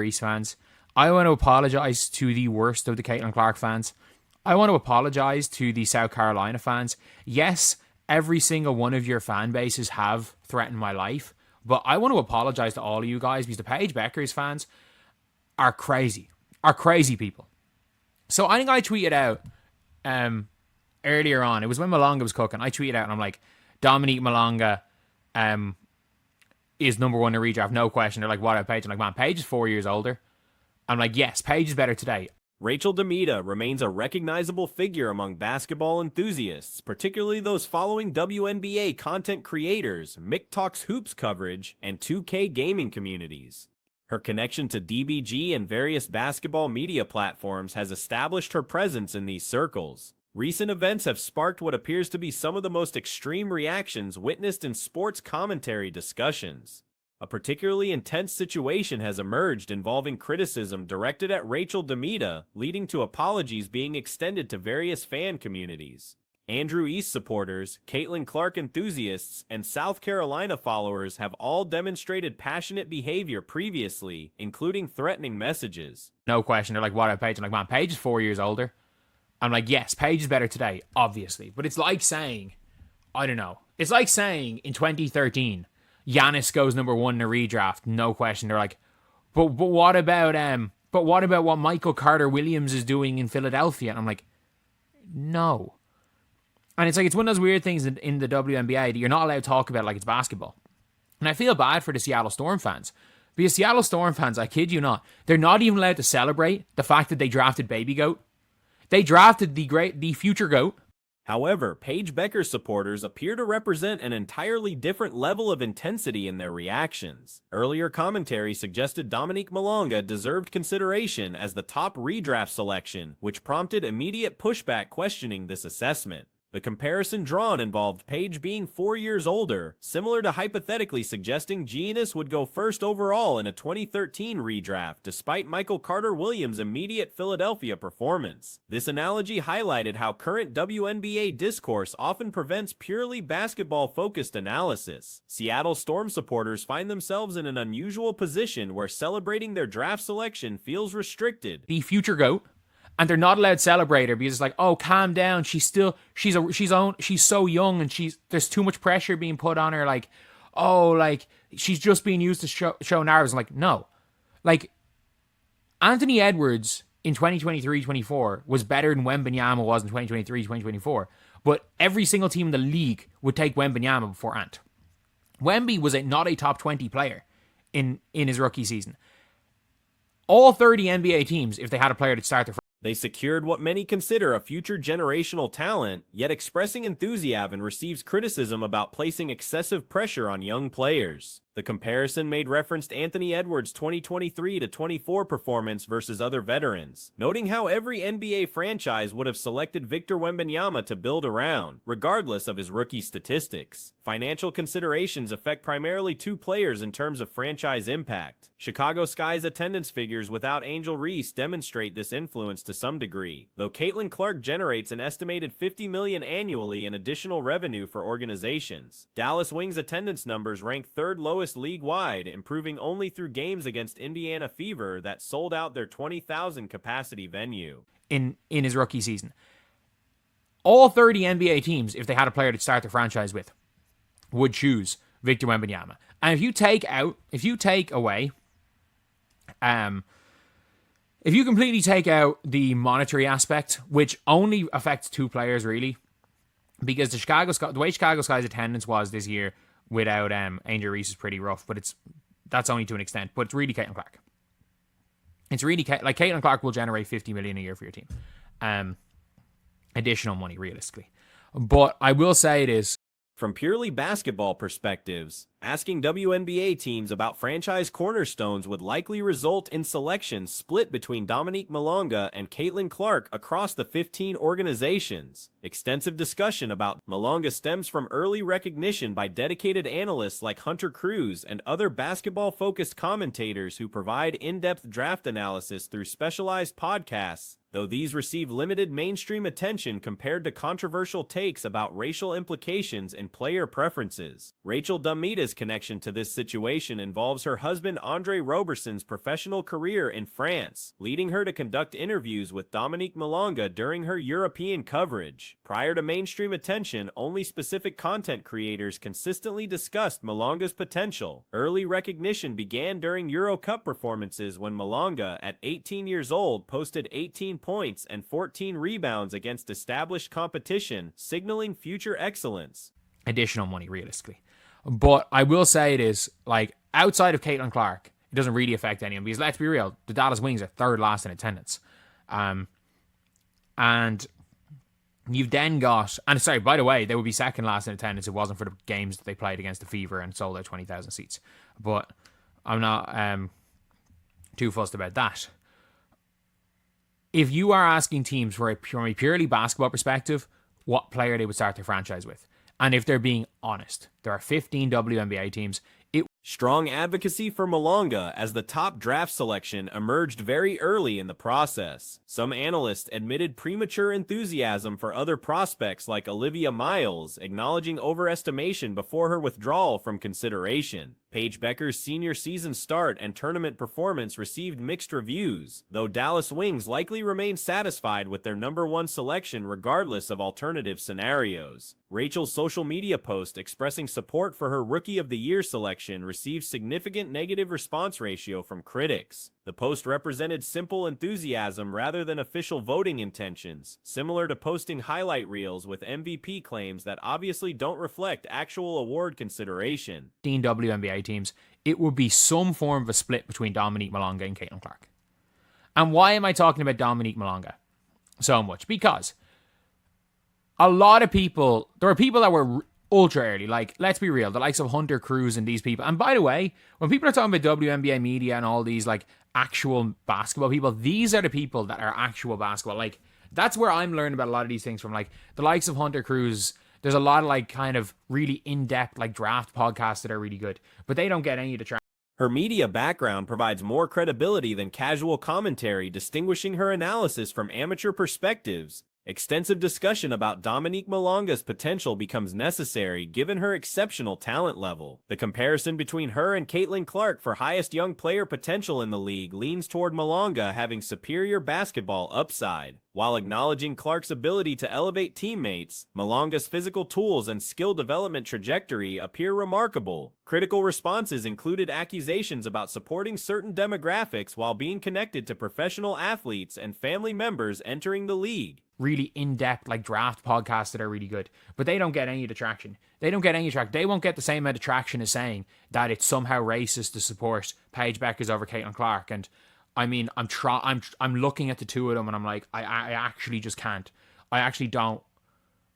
East fans. I want to apologize to the worst of the Caitlin Clark fans. I want to apologize to the South Carolina fans. Yes, every single one of your fan bases have threatened my life, but I want to apologize to all of you guys because the Paige Beckers fans are crazy people. So I think I tweeted out earlier on. It was when Malonga was cooking. I tweeted out and I'm like, Dominique Malonga is number one in the redraft, no question. They're like, what about Paige? I'm like, man, Paige is 4 years older. I'm like, yes, Paige is better today. Rachel Demita remains a recognizable figure among basketball enthusiasts, particularly those following WNBA content creators, Mick Talks Hoops coverage, and 2K gaming communities. Her connection to DBG and various basketball media platforms has established her presence in these circles. Recent events have sparked what appears to be some of the most extreme reactions witnessed in sports commentary discussions. A particularly intense situation has emerged involving criticism directed at Rachel Demita, leading to apologies being extended to various fan communities. Andrew East supporters, Caitlin Clark enthusiasts, and South Carolina followers have all demonstrated passionate behavior previously, including threatening messages. No question. They're like, what about Paige? I'm like, man, Paige is 4 years older. I'm like, yes, Paige is better today, obviously. But it's like saying, I don't know. It's like saying in 2013, Giannis goes number one in the redraft, no question. They're like, but what about what Michael Carter Williams is doing in Philadelphia? And I'm like, no. And it's like, it's one of those weird things in the WNBA that you're not allowed to talk about like it's basketball. And I feel bad for the Seattle Storm fans. Because Seattle Storm fans, I kid you not, they're not even allowed to celebrate the fact that they drafted Baby Goat. They drafted the future GOAT. However, Paige Becker supporters appear to represent an entirely different level of intensity in their reactions. Earlier commentary suggested Dominique Malonga deserved consideration as the top redraft selection, which prompted immediate pushback questioning this assessment. The comparison drawn involved Paige being 4 years older, similar to hypothetically suggesting Giannis would go first overall in a 2013 redraft, despite Michael Carter Williams' immediate Philadelphia performance. This analogy highlighted how current WNBA discourse often prevents purely basketball-focused analysis. Seattle Storm supporters find themselves in an unusual position where celebrating their draft selection feels restricted. The future GOAT. And they're not allowed to celebrate her because it's like, oh, calm down. She's so young and there's too much pressure being put on her. Like, oh, like she's just being used to show narratives. I'm like, no, like Anthony Edwards in 2023-24 was better than Wembanyama was in 2023-2024. But every single team in the league would take Wembanyama before Ant. Wemby was not a top 20 player in his rookie season. All 30 NBA teams, if they had a player to start their They secured what many consider a future generational talent, yet expressing enthusiasm receives criticism about placing excessive pressure on young players. The comparison made reference to Anthony Edwards' 2023-24 performance versus other veterans, noting how every NBA franchise would have selected Victor Wembanyama to build around, regardless of his rookie statistics. Financial considerations affect primarily two players in terms of franchise impact. Chicago Sky's attendance figures without Angel Reese demonstrate this influence to some degree, though Caitlin Clark generates an estimated $50 million annually in additional revenue for organizations. Dallas Wings attendance numbers rank third lowest league-wide, improving only through games against Indiana Fever that sold out their 20,000 capacity venue. In his rookie season. All 30 NBA teams, if they had a player to start their franchise with, would choose Victor Wembanyama. And if you completely take out the monetary aspect, which only affects two players really, because the way Chicago Sky's attendance was this year without Angel Reese is pretty rough, but that's only to an extent. But it's really Caitlin Clark. It's really like Caitlin Clark will generate $50 million a year for your team, additional money realistically. But I will say it is. From purely basketball perspectives, asking WNBA teams about franchise cornerstones would likely result in selections split between Dominique Malonga and Caitlin Clark across the 15 organizations. Extensive discussion about Malonga stems from early recognition by dedicated analysts like Hunter Cruz and other basketball-focused commentators who provide in-depth draft analysis through specialized podcasts, though these receive limited mainstream attention compared to controversial takes about racial implications and player preferences. Rachel Demita's Malonga's connection to this situation involves her husband Andre Roberson's professional career in France, leading her to conduct interviews with Dominique Malonga during her European coverage. Prior to mainstream attention, only specific content creators consistently discussed Malonga's potential. Early recognition began during Euro Cup performances when Malonga, at 18 years old, posted 18 points and 14 rebounds against established competition, signaling future excellence. Additional money, realistically. But I will say it is, like, outside of Caitlin Clark, it doesn't really affect anyone, because let's be real, the Dallas Wings are third last in attendance. And you've then got, and sorry, by the way, they would be second last in attendance if it wasn't for the games that they played against the Fever and sold out 20,000 seats. But I'm not too fussed about that. If you are asking teams from a purely basketball perspective, what player they would start their franchise with, and if they're being honest, there are 15 WNBA teams. Strong advocacy for Malonga as the top draft selection emerged very early in the process. Some analysts admitted premature enthusiasm for other prospects like Olivia Miles, acknowledging overestimation before her withdrawal from consideration. Paige Becker's senior season start and tournament performance received mixed reviews, though Dallas Wings likely remain satisfied with their number one selection regardless of alternative scenarios. Rachel's social media post expressing support for her Rookie of the Year selection received significant negative response ratio from critics. The post represented simple enthusiasm rather than official voting intentions, similar to posting highlight reels with MVP claims that obviously don't reflect actual award consideration. 15 WNBA teams, it would be some form of a split between Dominique Malonga and Caitlin Clark. And why am I talking about Dominique Malonga so much? Because a lot of people, there are people that were ultra early, like, let's be real, the likes of Hunter Cruz and these people. And by the way, when people are talking about WNBA media and all these, like, actual basketball people, these are the people that are actual basketball. Like, that's where I'm learning about a lot of these things from, like, the likes of Hunter Cruz. There's a lot of, like, kind of really in-depth, like, draft podcasts that are really good, but they don't get any of the traction. Her media background provides more credibility than casual commentary, distinguishing her analysis from amateur perspectives. Extensive discussion about Dominique Malonga's potential becomes necessary given her exceptional talent level. The comparison between her and Caitlin Clark for highest young player potential in the league leans toward Malonga having superior basketball upside. While acknowledging Clark's ability to elevate teammates, Malonga's physical tools and skill development trajectory appear remarkable. Critical responses included accusations about supporting certain demographics while being connected to professional athletes and family members entering the league. Really in-depth, like, draft podcasts that are really good, but they don't get any of the traction. They don't get any traction. They won't get the same amount of traction as saying that it's somehow racist to support Paige Beckers over Caitlin Clark. And I mean, I'm looking at the two of them and I'm like, I actually just can't. I actually don't.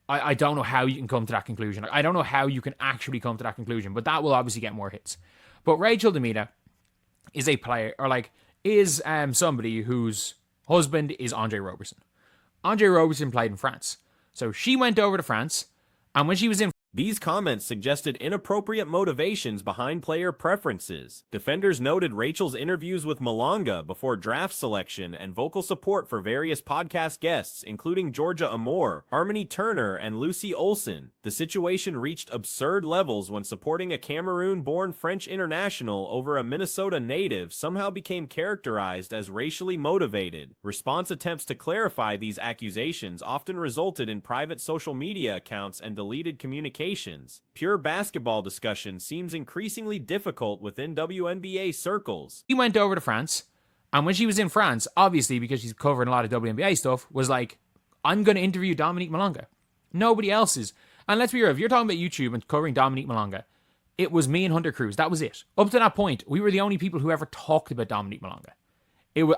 I don't know how you can come to that conclusion. I don't know how you can actually come to that conclusion, but that will obviously get more hits. But Rachel Demita is a player, or like, is somebody whose husband is Andre Roberson. Andre Roberson played in France. So she went over to France, and when she was in... These comments suggested inappropriate motivations behind player preferences. Defenders noted Rachel's interviews with Malonga before draft selection and vocal support for various podcast guests, including Georgia Amore, Harmony Turner, and Lucy Olsen. The situation reached absurd levels when supporting a Cameroon-born French international over a Minnesota native somehow became characterized as racially motivated. Response attempts to clarify these accusations often resulted in private social media accounts and deleted communications. Pure basketball discussion seems increasingly difficult within WNBA circles. She went over to France, and when she was in France, obviously because she's covering a lot of WNBA stuff, was like, I'm going to interview Dominique Malonga. Nobody else is. And let's be real, if you're talking about YouTube and covering Dominique Malonga, it was me and Hunter Cruz. That was it. Up to that point, we were the only people who ever talked about Dominique Malonga.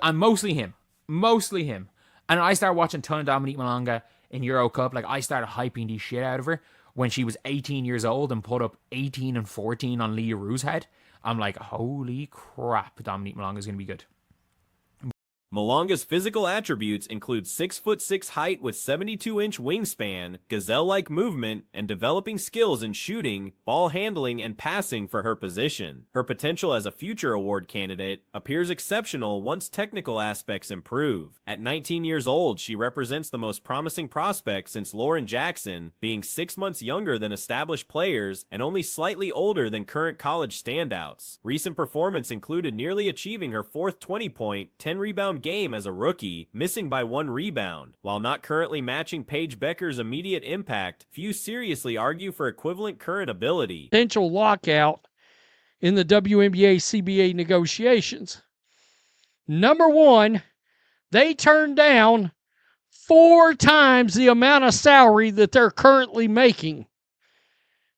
And mostly him. And I started watching a ton of Dominique Malonga in Euro Cup. Like, I started hyping the shit out of her when she was 18 years old and put up 18 and 14 on Leah Rue's head. I'm like, holy crap, Dominique Malonga is going to be good. Malonga's physical attributes include 6'6" height with 72-inch wingspan, gazelle-like movement, and developing skills in shooting, ball handling, and passing for her position. Her potential as a future award candidate appears exceptional once technical aspects improve. At 19 years old, she represents the most promising prospect since Lauren Jackson, being 6 months younger than established players and only slightly older than current college standouts. Recent performance included nearly achieving her fourth 20-point, 10-rebound game as a rookie, missing by 1 rebound. While not currently matching Paige Becker's immediate impact, few seriously argue for equivalent current ability. Potential lockout in the WNBA CBA negotiations. Number one, they turned down 4 times the amount of salary that they're currently making.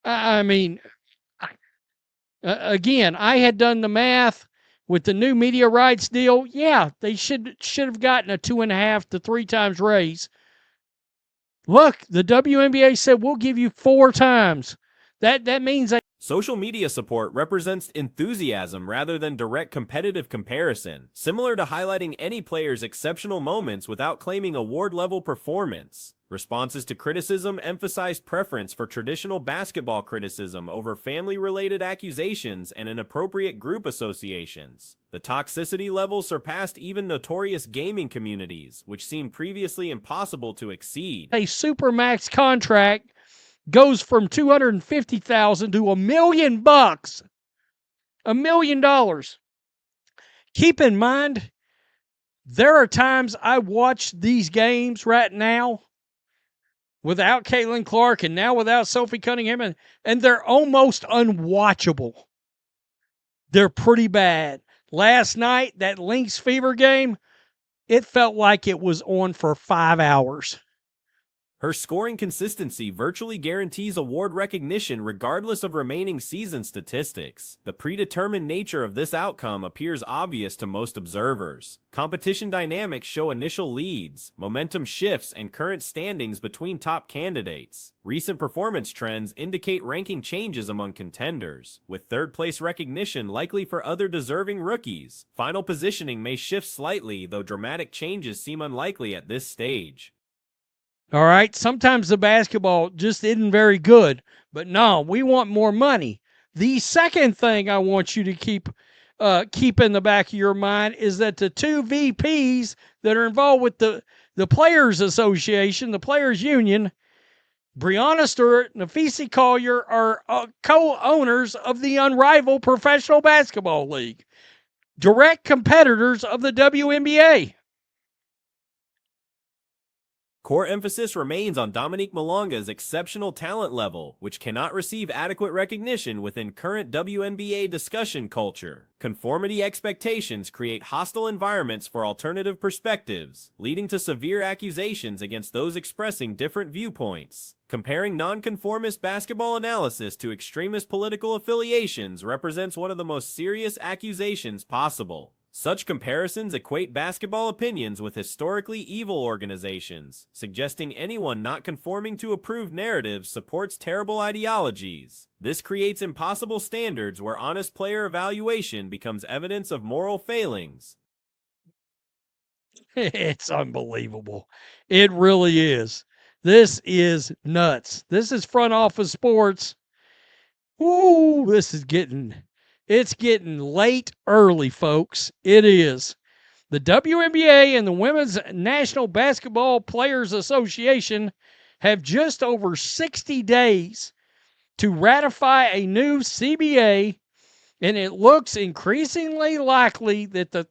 I mean, again, I had done the math. With the new media rights deal, yeah, they should have gotten a 2.5 to 3 times raise. Look, the WNBA said we'll give you 4 times. That means that Social media support represents enthusiasm rather than direct competitive comparison, similar to highlighting any player's exceptional moments without claiming award-level performance. Responses to criticism emphasize preference for traditional basketball criticism over family-related accusations and inappropriate group associations. The toxicity level surpassed even notorious gaming communities, which seemed previously impossible to exceed. a supermax contract goes from $250,000 to $1 million. $1 million. Keep in mind, there are times I watch these games right now without Caitlin Clark and now without Sophie Cunningham, and they're almost unwatchable. They're pretty bad. Last night, that Lynx Fever game, it felt like it was on for 5 hours. Her scoring consistency virtually guarantees award recognition regardless of remaining season statistics. The predetermined nature of this outcome appears obvious to most observers. Competition dynamics show initial leads, momentum shifts, and current standings between top candidates. Recent performance trends indicate ranking changes among contenders, with third-place recognition likely for other deserving rookies. Final positioning may shift slightly, though dramatic changes seem unlikely at this stage. All right, sometimes the basketball just isn't very good, but no, we want more money. The second thing I want you to keep in the back of your mind is that the 2 VPs that are involved with the Players Association, the Players Union, Breonna Stewart and Nafisi Collier are co-owners of the Unrivaled Professional Basketball League, direct competitors of the WNBA. Core emphasis remains on Dominique Malonga's exceptional talent level, which cannot receive adequate recognition within current WNBA discussion culture. Conformity expectations create hostile environments for alternative perspectives, leading to severe accusations against those expressing different viewpoints. Comparing nonconformist basketball analysis to extremist political affiliations represents one of the most serious accusations possible. Such comparisons equate basketball opinions with historically evil organizations, suggesting anyone not conforming to approved narratives supports terrible ideologies. This creates impossible standards where honest player evaluation becomes evidence of moral failings. It's unbelievable. It really is. This is nuts. This is front office sports. Ooh, it's getting late early, folks. It is. The WNBA and the Women's National Basketball Players Association have just over 60 days to ratify a new CBA, and it looks increasingly likely that the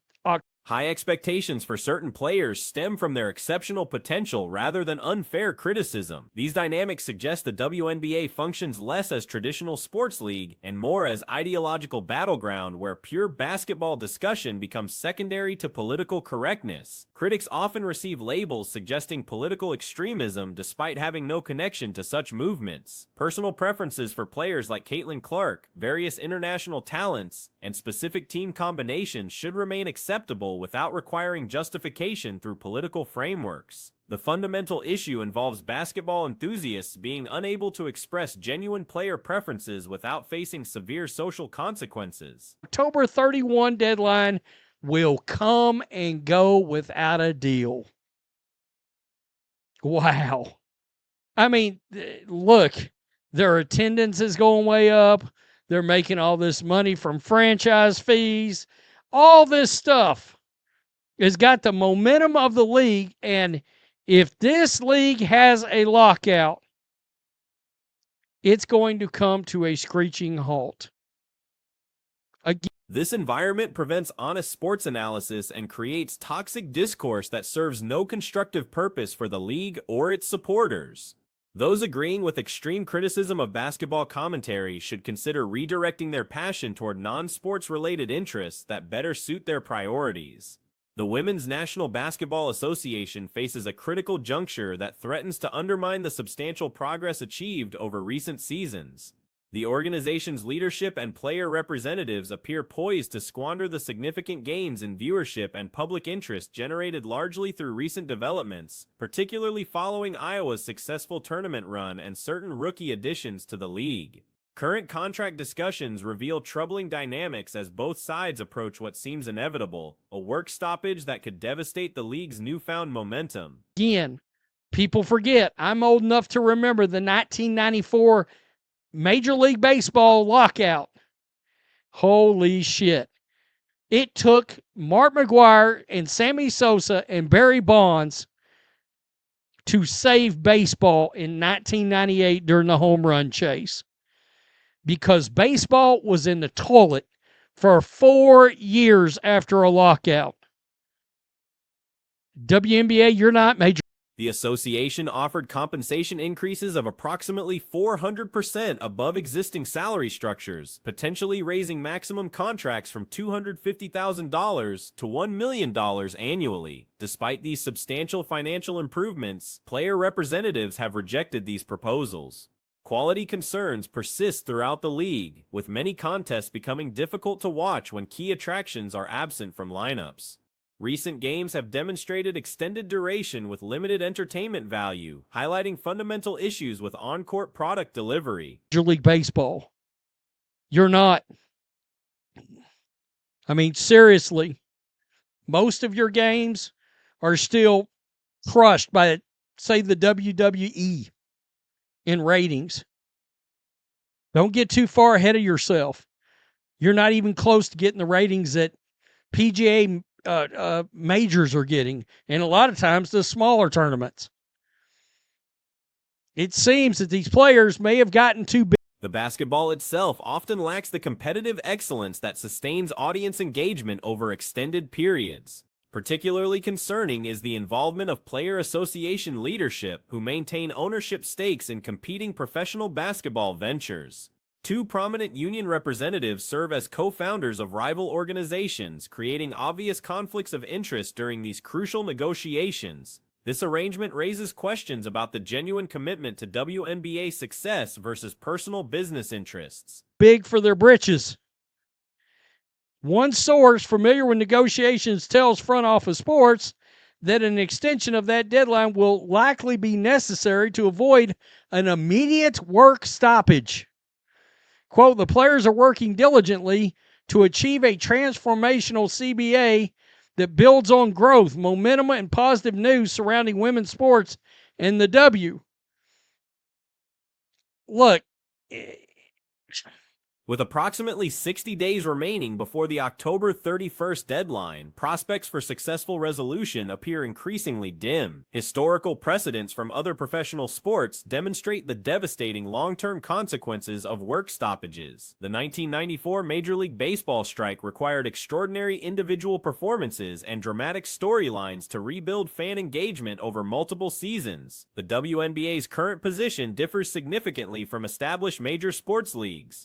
High expectations for certain players stem from their exceptional potential rather than unfair criticism. These dynamics suggest the WNBA functions less as traditional sports league and more as ideological battleground where pure basketball discussion becomes secondary to political correctness. Critics often receive labels suggesting political extremism despite having no connection to such movements. Personal preferences for players like Caitlin Clark, various international talents, and specific team combinations should remain acceptable without requiring justification through political frameworks. The fundamental issue involves basketball enthusiasts being unable to express genuine player preferences without facing severe social consequences. October 31 deadline will come and go without a deal. Wow. I mean, look, their attendance is going way up. They're making all this money from franchise fees. All this stuff has got the momentum of the league. And if this league has a lockout, it's going to come to a screeching halt. Again, this environment prevents honest sports analysis and creates toxic discourse that serves no constructive purpose for the league or its supporters. Those agreeing with extreme criticism of basketball commentary should consider redirecting their passion toward non-sports related interests that better suit their priorities. The Women's National Basketball Association faces a critical juncture that threatens to undermine the substantial progress achieved over recent seasons. The organization's leadership and player representatives appear poised to squander the significant gains in viewership and public interest generated largely through recent developments, particularly following Iowa's successful tournament run and certain rookie additions to the league. Current contract discussions reveal troubling dynamics as both sides approach what seems inevitable, a work stoppage that could devastate the league's newfound momentum. Again, people forget, I'm old enough to remember the 1994 Major League Baseball lockout. Holy shit. It took Mark McGwire and Sammy Sosa and Barry Bonds to save baseball in 1998 during the home run chase, because baseball was in the toilet for 4 years after a lockout. WNBA, you're not major. The association offered compensation increases of approximately 400% above existing salary structures, potentially raising maximum contracts from $250,000 to $1 million annually. Despite these substantial financial improvements, player representatives have rejected these proposals. Quality concerns persist throughout the league, with many contests becoming difficult to watch when key attractions are absent from lineups. Recent games have demonstrated extended duration with limited entertainment value, highlighting fundamental issues with on-court product delivery. Major League Baseball. You're not. I mean, seriously, most of your games are still crushed by, say, the WWE in ratings. Don't get too far ahead of yourself. You're not even close to getting the ratings that PGA majors are getting, and a lot of times the smaller tournaments. It seems that these players may have gotten too big. The basketball itself often lacks the competitive excellence that sustains audience engagement over extended periods. Particularly concerning is the involvement of player association leadership who maintain ownership stakes in competing professional basketball ventures. Two prominent union representatives serve as co-founders of rival organizations, creating obvious conflicts of interest during these crucial negotiations. This arrangement raises questions about the genuine commitment to WNBA success versus personal business interests. Big for their britches. One source familiar with negotiations tells Front Office Sports that an extension of that deadline will likely be necessary to avoid an immediate work stoppage. Quote, the players are working diligently to achieve a transformational CBA that builds on growth, momentum, and positive news surrounding women's sports and the W. Look, with approximately 60 days remaining before the October 31st deadline, prospects for successful resolution appear increasingly dim. Historical precedents from other professional sports demonstrate the devastating long-term consequences of work stoppages. The 1994 Major League Baseball strike required extraordinary individual performances and dramatic storylines to rebuild fan engagement over multiple seasons. The WNBA's current position differs significantly from established major sports leagues.